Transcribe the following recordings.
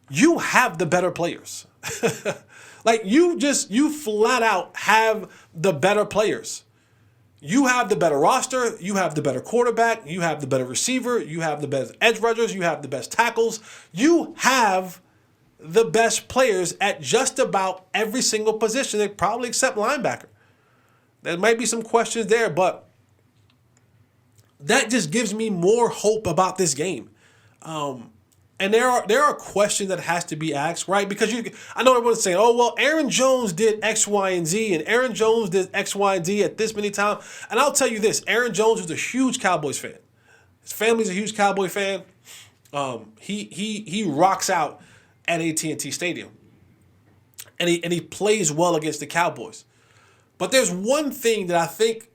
you have the better players. Like you flat out have the better players. You have the better roster. You have the better quarterback. You have the better receiver. You have the best edge rushers. You have the best tackles. You have the best players at just about every single position, probably except linebacker. There might be some questions there, but that just gives me more hope about this game. And there are questions that has to be asked, right? Because I know everyone's saying, oh, well, Aaron Jones did X, Y, and Z, and Aaron Jones did X, Y, and Z at this many times. And I'll tell you this, Aaron Jones was a huge Cowboys fan. His family's a huge Cowboy fan. He rocks out at AT&T Stadium. And he plays well against the Cowboys. But there's one thing that I think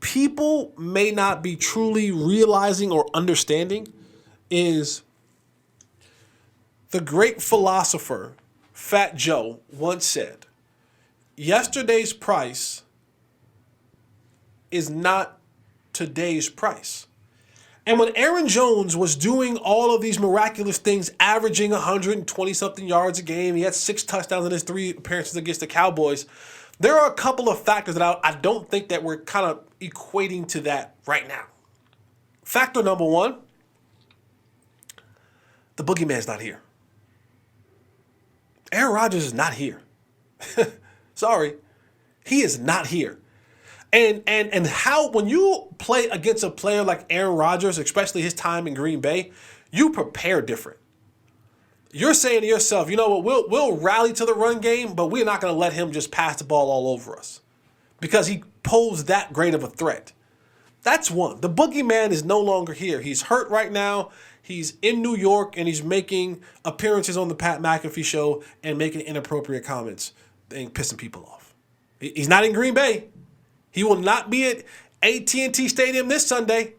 people may not be truly realizing or understanding is the great philosopher Fat Joe once said, yesterday's price is not today's price. And when Aaron Jones was doing all of these miraculous things, averaging 120-something yards a game, he had 6 touchdowns in his 3 appearances against the Cowboys, there are a couple of factors that I don't think that we're kind of equating to that right now. Factor number 1, the boogeyman's not here. Aaron Rodgers is not here. Sorry. He is not here. And how, when you play against a player like Aaron Rodgers, especially his time in Green Bay, you prepare different. You're saying to yourself, you know what, we'll rally to the run game, but we're not going to let him just pass the ball all over us because he posed that great of a threat. That's one. The boogeyman is no longer here. He's hurt right now. He's in New York, and he's making appearances on the Pat McAfee show and making inappropriate comments and pissing people off. He's not in Green Bay. He will not be at AT&T Stadium this Sunday.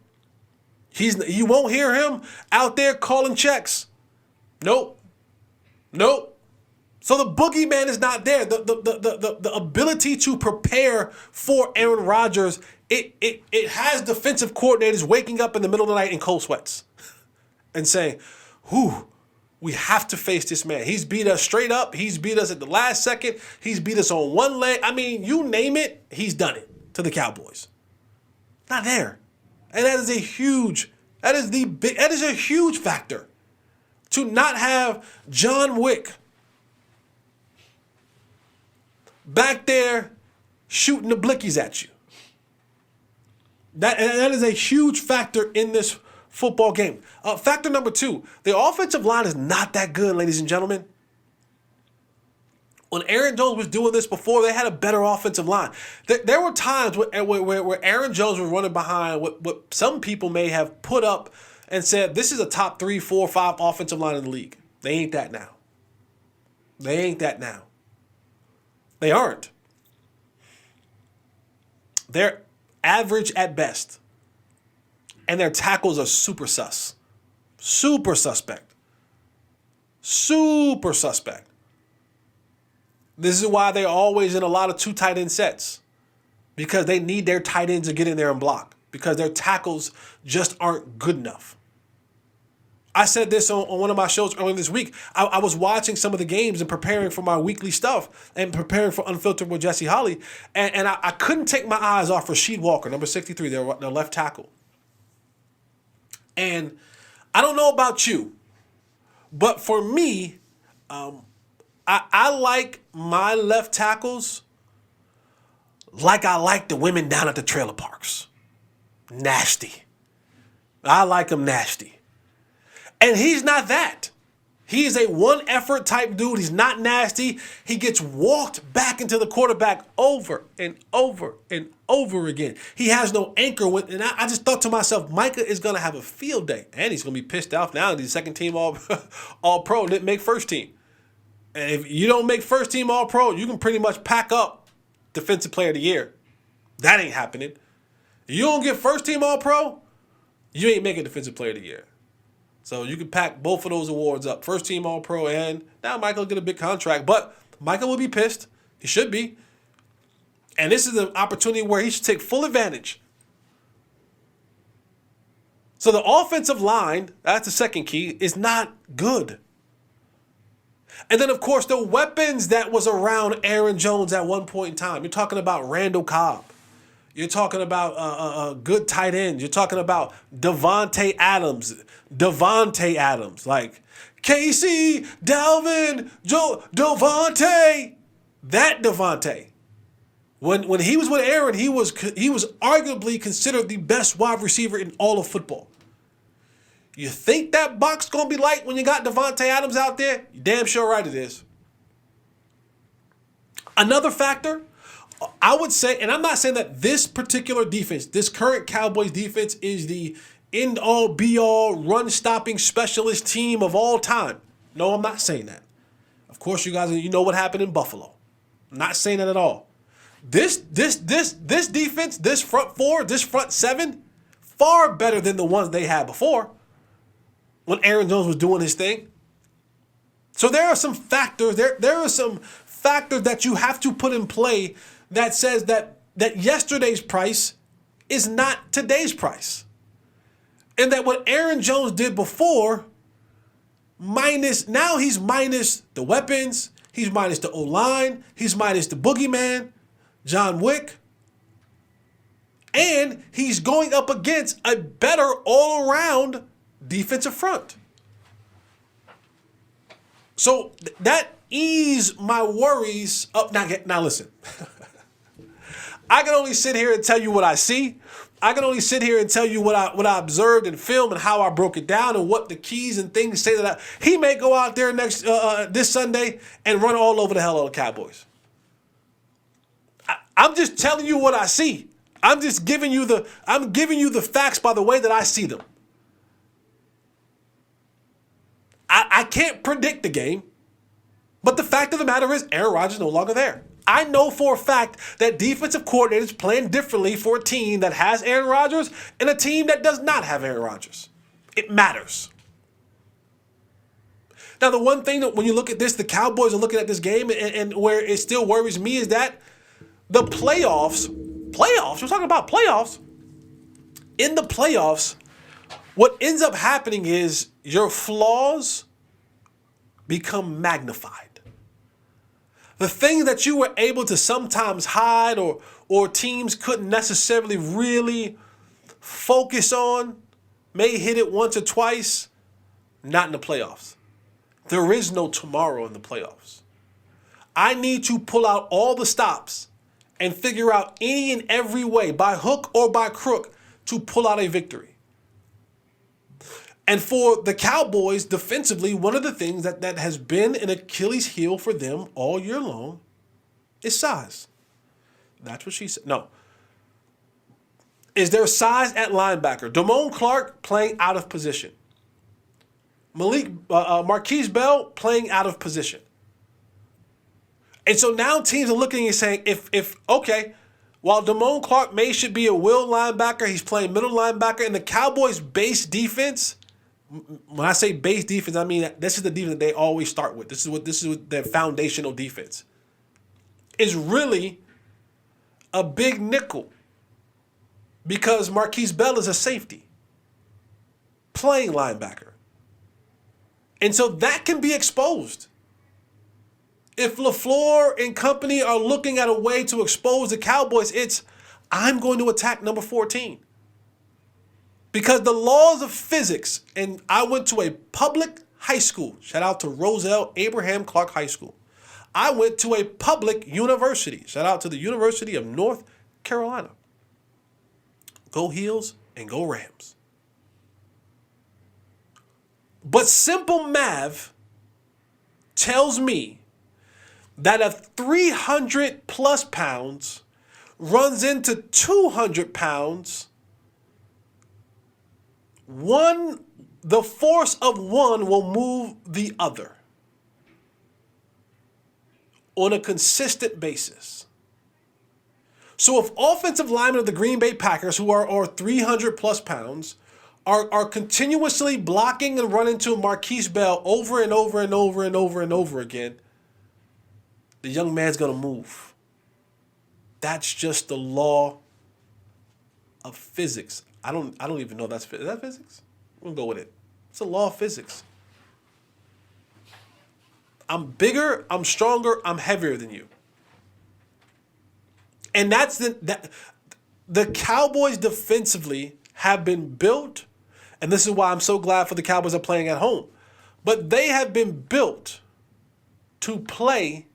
You won't hear him out there calling checks. Nope. So the boogeyman is not there. The ability to prepare for Aaron Rodgers, it has defensive coordinators waking up in the middle of the night in cold sweats and saying, whew, we have to face this man. He's beat us straight up. He's beat us at the last second. He's beat us on one leg. I mean, you name it, he's done it to the Cowboys. Not there. And that is a huge factor. To not have John Wick back there shooting the blickies at you. That is a huge factor in this football game. Factor number 2, the offensive line is not that good, ladies and gentlemen. When Aaron Jones was doing this before, they had a better offensive line. There were times where Aaron Jones was running behind what some people may have put up and said, this is a top 3, 4, 5 offensive line in the league. They ain't that now. They aren't. They're average at best. And their tackles are super sus. Super suspect. This is why they're always in a lot of 2 tight end sets. Because they need their tight ends to get in there and block. Because their tackles just aren't good enough. I said this on one of my shows earlier this week. I was watching some of the games and preparing for my weekly stuff and preparing for Unfiltered with Jesse Holley. And I couldn't take my eyes off Rasheed Walker, number 63, their left tackle. And I don't know about you, but for me, I like my left tackles like I like the women down at the trailer parks. Nasty. I like them nasty. And he's not that. He is a one-effort type dude. He's not nasty. He gets walked back into the quarterback over and over and over again. He has no anchor. And I just thought to myself, Micah is going to have a field day. And he's going to be pissed off now. He's second team all-pro. Didn't make first team. And if you don't make first team all-pro, you can pretty much pack up defensive player of the year. That ain't happening. You don't get first team all-pro, you ain't making defensive player of the year. So you can pack both of those awards up. First team all-pro, and now Michael will get a big contract. But Michael will be pissed. He should be. And this is an opportunity where he should take full advantage. So the offensive line, that's the second key, is not good. And then, of course, the weapons that was around Aaron Jones at one point in time. You're talking about Randall Cobb. You're talking about a good tight end. You're talking about Devontae Adams. Like Casey, Dalvin, Devontae. That Devontae. When he was with Aaron, he was arguably considered the best wide receiver in all of football. You think that box gonna be light when you got Devontae Adams out there? You're damn sure right it is. Another factor, I would say, and I'm not saying that this particular defense, this current Cowboys defense, is the end-all, be-all, run-stopping specialist team of all time. No, I'm not saying that. Of course, you guys, you know what happened in Buffalo. I'm not saying that at all. This defense, this front four, this front seven, far better than the ones they had before when Aaron Jones was doing his thing. So there are some factors, there are some factors that you have to put in play that says that yesterday's price is not today's price. And that what Aaron Jones did before, he's minus the weapons, he's minus the O-line, he's minus the boogeyman, John Wick, and he's going up against a better all-around defensive front. So that eased my worries up. Now listen, I can only sit here and tell you what I see. I can only sit here and tell you what I observed in film and how I broke it down and what the keys and things say that he may go out there this Sunday and run all over the hell out of the Cowboys. I'm just telling you what I see. I'm giving you the facts by the way that I see them. I can't predict the game, but the fact of the matter is Aaron Rodgers is no longer there. I know for a fact that defensive coordinators plan differently for a team that has Aaron Rodgers and a team that does not have Aaron Rodgers. It matters. Now, the one thing that when you look at this, the Cowboys are looking at this game, and where it still worries me is that the playoffs, we're talking about playoffs. In the playoffs, what ends up happening is your flaws become magnified. The thing that you were able to sometimes hide or teams couldn't necessarily really focus on, may hit it once or twice, not in the playoffs. There is no tomorrow in the playoffs. I need to pull out all the stops and figure out any and every way, by hook or by crook, to pull out a victory. And for the Cowboys, defensively, one of the things that has been an Achilles heel for them all year long is size. That's what she said. No. Is there size at linebacker? Damone Clark playing out of position. Marquise Bell playing out of position. And so now teams are looking and saying, while Damone Clark should be a will linebacker, he's playing middle linebacker, and the Cowboys' base defense, when I say base defense, I mean this is the defense that they always start with. This is what their foundational defense is, really a big nickel, because Marquise Bell is a safety playing linebacker. And so that can be exposed. If LaFleur and company are looking at a way to expose the Cowboys, I'm going to attack number 14. Because the laws of physics, and I went to a public high school. Shout out to Roselle Abraham Clark High School. I went to a public university. Shout out to the University of North Carolina. Go Heels and go Rams. But simple math tells me that a 300 plus pounds runs into 200 pounds, the force of one will move the other on a consistent basis. So if offensive linemen of the Green Bay Packers, who are 300 plus pounds, are continuously blocking and running to Marquise Bell over and over and over and over and over again, the young man's going to move. That's just the law of physics. I don't even know is that physics? We'll go with it. It's a law of physics. I'm bigger, I'm stronger, I'm heavier than you. And that's the Cowboys defensively have been built, and this is why I'm so glad for the Cowboys are playing at home. But they have been built to play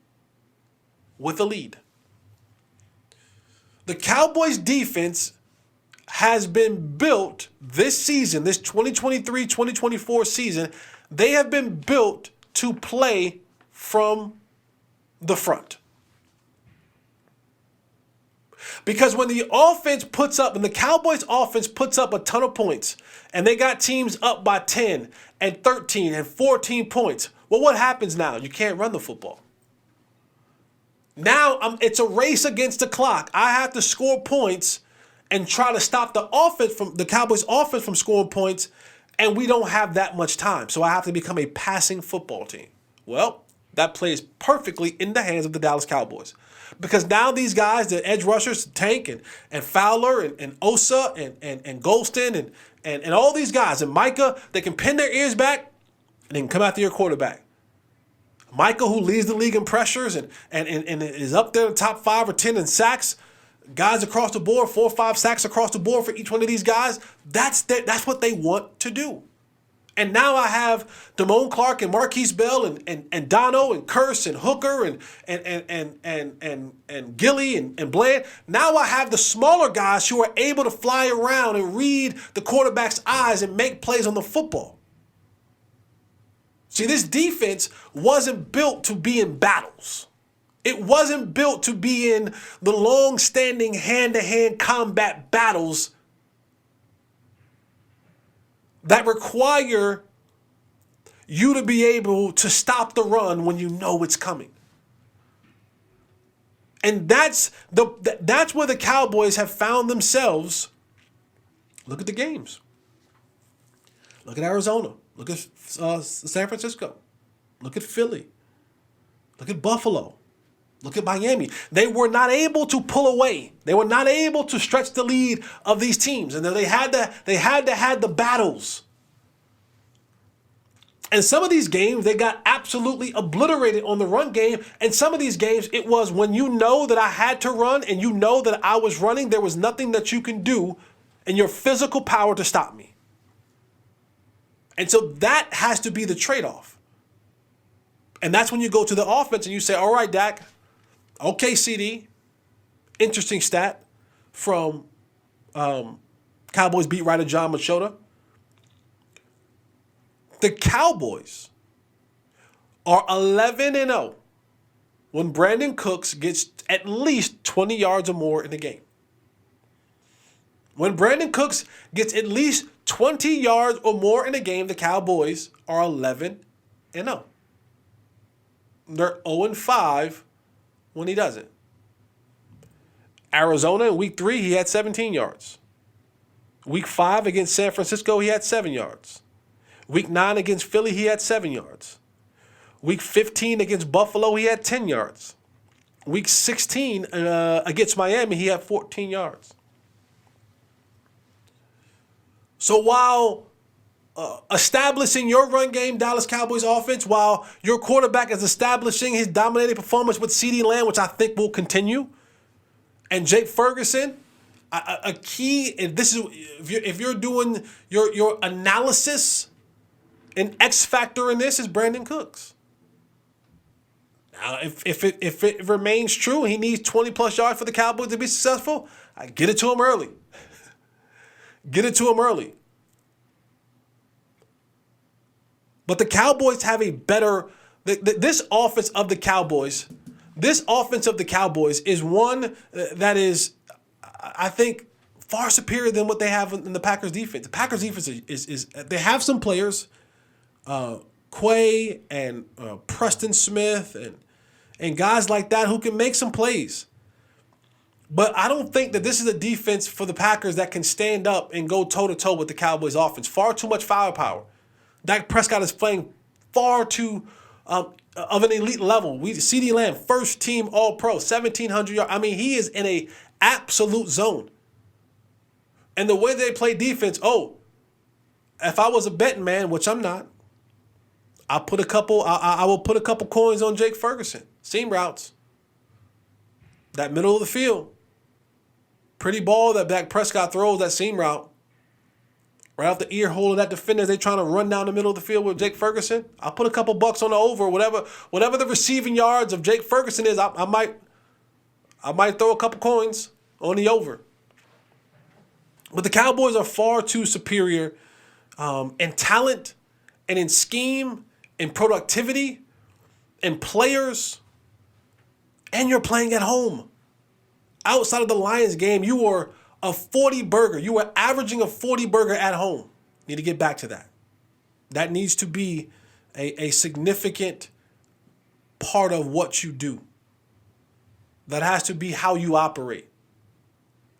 with a lead. The Cowboys defense has been built this season, this 2023-2024 season, they have been built to play from the front. Because when the offense puts up, when the Cowboys offense puts up a ton of points, and they got teams up by 10 and 13 and 14 points, well, what happens now? You can't run the football. Now it's a race against the clock. I have to score points and try to stop the Cowboys offense from scoring points, and we don't have that much time. So I have to become a passing football team. Well, that plays perfectly in the hands of the Dallas Cowboys. Because now these guys, the edge rushers, Tank and Fowler and Osa and Golston and all these guys, and Micah, they can pin their ears back and they can come after your quarterback. Micah, who leads the league in pressures and is up there in the top 5 or 10 in sacks, guys across the board, 4 or 5 sacks across the board for each one of these guys. That's what they want to do. And now I have Damone Clark and Marquise Bell and Dono and Curse and Hooker and Gilly and Bland. Now I have the smaller guys who are able to fly around and read the quarterback's eyes and make plays on the football. See, this defense wasn't built to be in battles. It wasn't built to be in the long-standing hand-to-hand combat battles that require you to be able to stop the run when you know it's coming. And that's where the Cowboys have found themselves. Look at the games. Look at Arizona. Look at San Francisco. Look at Philly. Look at Buffalo. Look at Miami. They were not able to pull away. They were not able to stretch the lead of these teams. And then they had to have the battles. And some of these games, they got absolutely obliterated on the run game. And some of these games, it was when you know that I had to run and you know that I was running, there was nothing that you can do in your physical power to stop me. And so that has to be the trade-off. And that's when you go to the offense and you say, all right, Dak, okay, CD, interesting stat from Cowboys beat writer John Machota. The Cowboys are 11-0 when Brandon Cooks gets at least 20 yards or more in the game. When Brandon Cooks gets at least 20 yards or more in a game, the Cowboys are 11-0. They're 0-5 when he doesn't. Arizona in week 3, he had 17 yards. Week 5 against San Francisco, he had 7 yards. Week 9 against Philly, he had 7 yards. Week 15 against Buffalo, he had 10 yards. Week 16 against Miami, he had 14 yards. So while establishing your run game, Dallas Cowboys offense, while your quarterback is establishing his dominating performance with CeeDee Lamb, which I think will continue, and Jake Ferguson, a key, if you're doing your analysis, an X factor in this is Brandon Cooks. Now, if it remains true, he needs 20 plus yards for the Cowboys to be successful, I get it to him early. Get it to him early. But the Cowboys have a better, this offense of the Cowboys is one that is, I think, far superior than what they have in the Packers defense. The Packers defense is they have some players, Quay and Preston Smith and guys like that who can make some plays. But I don't think that this is a defense for the Packers that can stand up and go toe-to-toe with the Cowboys offense. Far too much firepower. Dak Prescott is playing far too of an elite level. CeeDee Lamb, first team All-Pro, 1,700 yards. I mean, he is in a absolute zone. And the way they play defense, if I was a betting man, which I'm not, I will put a couple coins on Jake Ferguson. Seam routes. That middle of the field. Pretty ball that Dak Prescott throws, that seam route. Right off the ear hole of that defender, they trying to run down the middle of the field with Jake Ferguson. I'll put a couple bucks on the over. Whatever the receiving yards of Jake Ferguson is, I might throw a couple coins on the over. But the Cowboys are far too superior in talent and in scheme, in productivity, in players, and you're playing at home. Outside of the Lions game, you were a 40 burger. You were averaging a 40 burger at home. Need to get back to that. That needs to be a significant part of what you do. That has to be how you operate.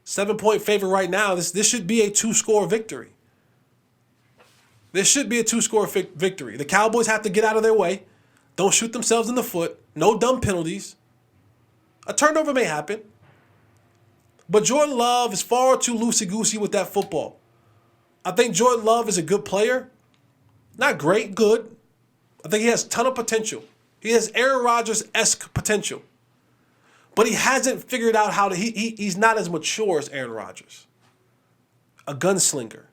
7-point favorite right now. This should be a 2-score victory. This should be a 2-score victory. The Cowboys have to get out of their way. Don't shoot themselves in the foot. No dumb penalties. A turnover may happen. But Jordan Love is far too loosey-goosey with that football. I think Jordan Love is a good player. Not great, good. I think he has a ton of potential. He has Aaron Rodgers-esque potential. But he hasn't figured out how to... He's not as mature as Aaron Rodgers. A gunslinger.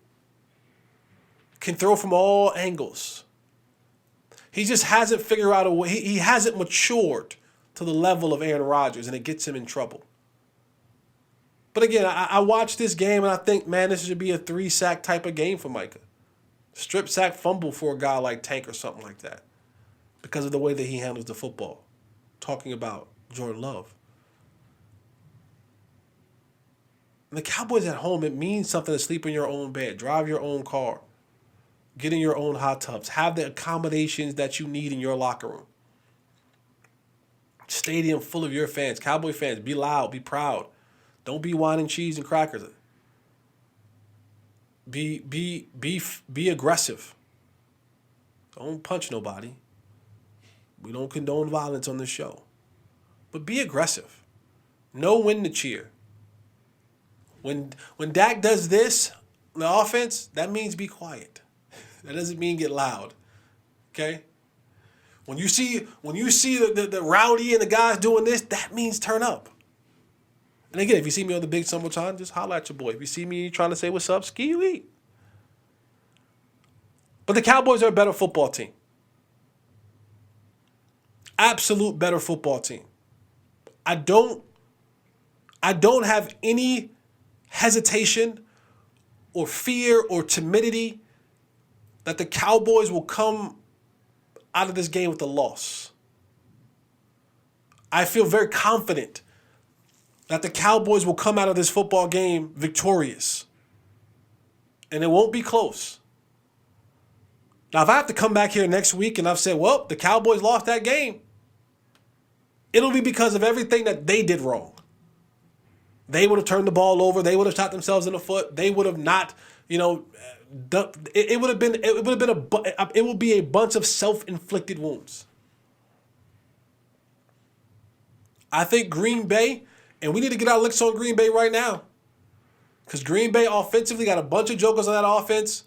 Can throw from all angles. He just hasn't figured out a way. He hasn't matured to the level of Aaron Rodgers, and it gets him in trouble. But again, I watched this game, and I think, man, this should be a 3-sack type of game for Micah. Strip sack fumble for a guy like Tank or something like that because of the way that he handles the football. Talking about Jordan Love. And the Cowboys at home, it means something to sleep in your own bed, drive your own car, get in your own hot tubs, have the accommodations that you need in your locker room. Stadium full of your fans, Cowboy fans, be loud, be proud. Don't be wine and cheese and crackers. Be aggressive. Don't punch nobody. We don't condone violence on this show. But be aggressive. Know when to cheer. When Dak does this, the offense, that means be quiet. That doesn't mean get loud. Okay? When you see the rowdy and the guys doing this, that means turn up. And again, if you see me on the Big Summertime, just holler at your boy. If you see me trying to say what's up, ski you eat. But the Cowboys are a better football team. Absolute better football team. I don't have any hesitation or fear or timidity that the Cowboys will come out of this game with a loss. I feel very confident that the Cowboys will come out of this football game victorious. And it won't be close. Now, if I have to come back here next week and I've said, well, the Cowboys lost that game, it'll be because of everything that they did wrong. They would have turned the ball over. They would have shot themselves in the foot. They would have not, it would be a bunch of self-inflicted wounds. I think Green Bay, and we need to get our licks on Green Bay right now. Because Green Bay offensively got a bunch of jokers on that offense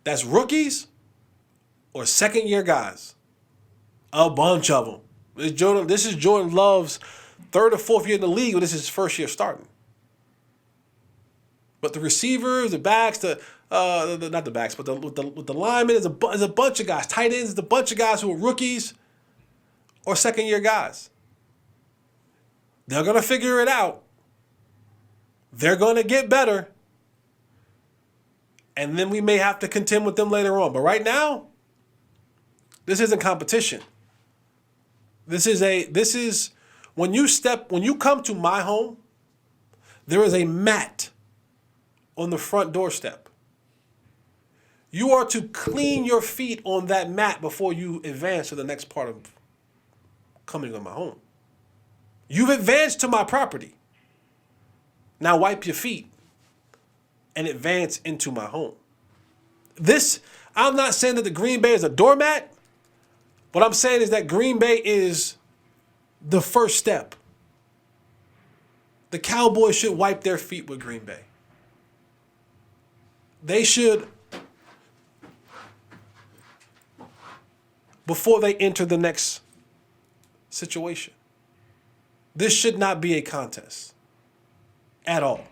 that's rookies or second-year guys. A bunch of them. This is Jordan Love's third or fourth year in the league, but this is his first year starting. But the receivers, the backs, not the backs, but the linemen is a bunch of guys. Tight ends is a bunch of guys who are rookies or second-year guys. They're going to figure it out. They're going to get better. And then we may have to contend with them later on. But right now, this isn't competition. This is when you come to my home, there is a mat on the front doorstep. You are to clean your feet on that mat before you advance to the next part of coming on my home. You've advanced to my property. Now wipe your feet and advance into my home. I'm not saying that the Green Bay is a doormat. What I'm saying is that Green Bay is the first step. The Cowboys should wipe their feet with Green Bay. They should. before they enter the next situation. This should not be a contest at all.